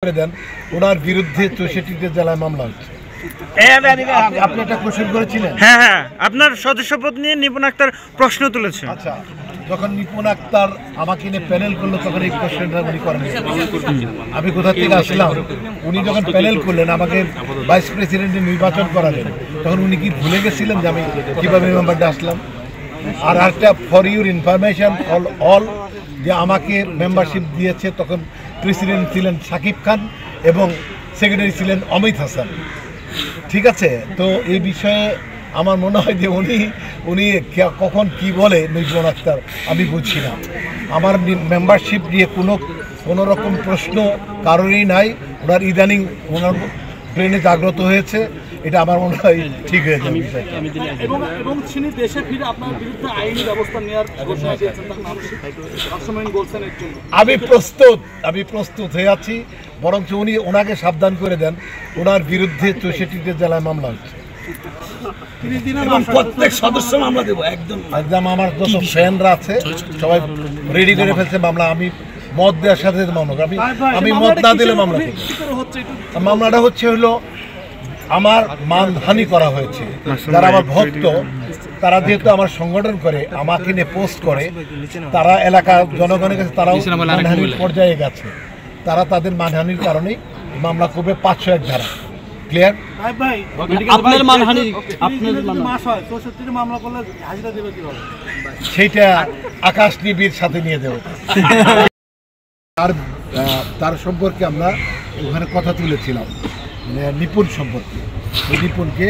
করে দেন ওনার বিরুদ্ধে ৬৪টি জেলায় মামলা হচ্ছে। আপনি একটা কোশ্চেন করেছিলেন। হ্যাঁ, আপনার সদস্যপদ নিয়ে নিপুণ আক্তার প্রশ্ন তুলেছে। আচ্ছা, যখন নিপুণ আক্তার আমাকে নিয়ে প্যানেল করলো তখন এই কোশ্চেনটা উনি করেন। আমি কোথা থেকে আসলাম, উনি যখন প্যানেল করলেন আমাকে ভাইস প্রেসিডেন্টের নির্বাচন করালেন, তখন উনি কি ভুলে গেছিলেন যে আমি কীভাবে মেম্বারটা আসলাম? আর একটা ফর ইউর ইনফরমেশন অল যে আমাকে মেম্বারশিপ দিয়েছে তখন প্রেসিডেন্ট ছিলেন সাকিব খান এবং সেক্রেটারি ছিলেন অমিত হাসান। ঠিক আছে, তো এই বিষয়ে আমার মনে হয় যে উনি কখন কি বলে নিপুণ আক্তার আমি বুঝছি না। আমার মেম্বারশিপ নিয়ে কোনো রকম প্রশ্ন কারণেই নাই। ওনার ইদানিং ওনার ব্রেনে জাগ্রত হয়েছে, এটা আমার মনে হয় ঠিক হয়ে যাবে। এবং তিনি দেশে ফিরে আপনার বিরুদ্ধে আইনি ব্যবস্থা নেওয়ার ঘোষণা দিয়েছেন। আমি প্রস্তুত হয়ে আছি, বরঞ্চ উনি ওনাকে সাবধান করে দেন ওনার বিরুদ্ধে ৬৪টি জেলায় মামলা হচ্ছে। প্রত্যেক সদস্য মামলা দেবো একদম আমার যত ফ্রেন্ডরা আছে সবাই রেডি করে ফেলছে মামলা। আমি মত দেওয়ার সাথে মামলা আমি মত না দিলে মামলাটা হচ্ছে হলো আমার মানহানি করা হয়েছে। যারা আমার ভক্ত তারা যেহেতু আমার সংগঠন করে আমাকে নিয়ে পোস্ট করে, তারা এলাকার জনগণের কাছে তারাও মানহানির পর্যায়ে গেছে। তারা তাদের মানহানির কারণেই মামলা করবে ৫০১ ধারা। ক্লিয়ার? সেইটা আকাশ নিবিড় সাথে নিয়ে দেব। তার সম্পর্কে আমরা ওখানে কথা তুলেছিলাম, নিপুণ সম্পর্কে। ওই নিপুণকে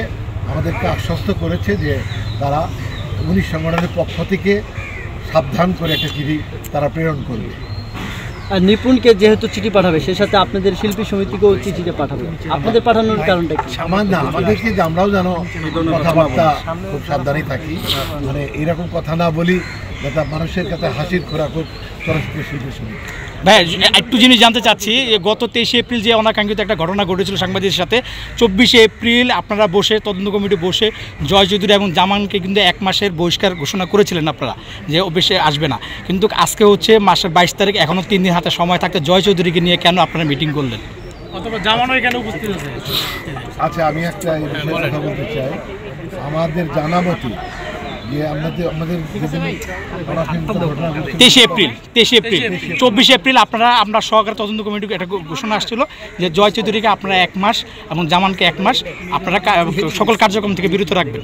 আমাদেরকে আশ্বস্ত করেছে যে তারা ১৯ সংগঠনের পক্ষ থেকে সাবধান করে একটা চিঠি তারা প্রেরণ করবে। আর নিপুণকে যেহেতু চিঠি পাঠাবে, সেই সাথে আপনাদের শিল্পী সমিতিকেও চিঠিটা পাঠাবে। আপনাদের পাঠানোর কারণটা কি? সামান্য আমাদেরকে যে আমরাও যেন কথাবার্তা খুব সাবধানে থাকি, মানে এরকম কথা না বলি যাতে মানুষের কাছে হাসির খোরাক হোক চলচ্চিত্র শিল্পী সমিতি। ভাই একটু জিনিস জানতে চাচ্ছি, গত ২৩শে এপ্রিল যে অনাকাঙ্ক্ষিত একটা ঘটনা ঘটেছিল সাংবাদিকদের সাথে, ২৪শে এপ্রিল আপনারা বসে তদন্ত কমিটি বসে জয় চৌধুরী এবং জামানকে কিন্তু ১ মাসের বহিষ্কার ঘোষণা করেছিলেন আপনারা যে অফিসে আসবে না। কিন্তু আজকে হচ্ছে মাসের ২২ তারিখ, এখনও ৩ দিন হাতে সময় থাকতে জয় চৌধুরীকে নিয়ে কেন আপনারা মিটিং করলেন? অথবা জামানও এখানে উপস্থিত আছে। আচ্ছা, আমি একটা কথা বলতে চাই। আমাদের জানা মতে যে আমাদের ২৩শে এপ্রিল ২৪শে এপ্রিল আপনার সহকারী তদন্ত কমিটিকে একটা ঘোষণা আসছিল যে জয় চৌধুরীকে আপনারা ১ মাস এবং জামানকে ১ মাস আপনারা সকল কার্যক্রম থেকে বিরত রাখবেন।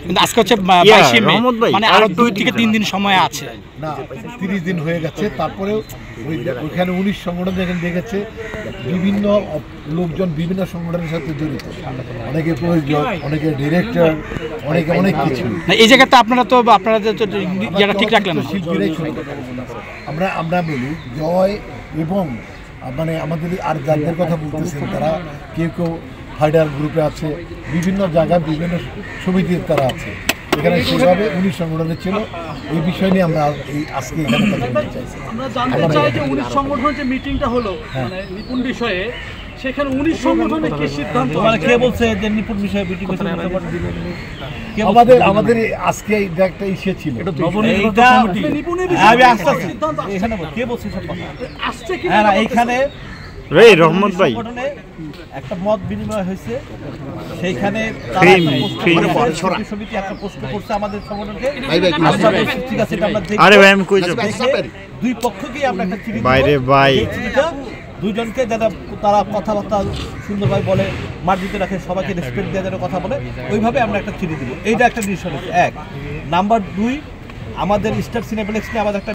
কিন্তু আজকে হচ্ছে ২২শে মে, মানে আরো ২ থেকে ৩ দিন সময় আছে। না, ৩০ দিন হয়ে গেছে। তারপরেও ওইখানে ১৯ সংগঠন যেখানে দেখেছে বিভিন্ন লোকজন বিভিন্ন সংগঠনের সাথে জড়িত, অনেকে প্রযোজক, অনেকে ডিরেক্টর, অনেকে অনেক কিছু। এই জায়গাটা আপনারা যারা ঠিক রাখলেন শিল্পীরাই আমরা বলি জয় এবং মানে আমাদের আর যাদের কথা বলতেছেন তারা কেউ ফাইটার গ্রুপে আছে, বিভিন্ন জায়গায় বিভিন্ন সমিতির তারা আছে। এখানে সেভাবে ১৯ সংগঠনের ছিল। এই বিষয় নিয়ে আমরা আজকে এখানে কথা বলতে চাইছি। আমরা জানতে চাই যে ১৯ সংগঠনের যে মিটিংটা হলো মানে নিপুণ বিষয়ে, সেখানে ১৯ সংগঠনের কি সিদ্ধান্ত, মানে কে বলছে যে নিপুণ বিষয়ে মিটিং হচ্ছে? আমাদের আজকে একটা ইস্যু ছিল এইখানে রহমত ভাই একটা মত বিনিময় হয়েছে, সেইখানে সমিতি একটা প্রশ্ন করছে আমাদের সংগঠনকে। ঠিক আছে, দুই পক্ষকেই আমরা একটা চিঠি দুইজনকে যারা তারা কথাবার্তা সুন্দরভাবে বলে, মার্জিতে রাখে, সবাইকে রেসপেক্ট দেওয়া যেন কথা বলে, ওইভাবে আমরা একটা চিঠি দিব। এইটা একটা ডিসিশন হচ্ছে। ১ নাম্বার ২ আমাদের স্টার সিনেপ্লেক্স নিয়ে আমাদের একটা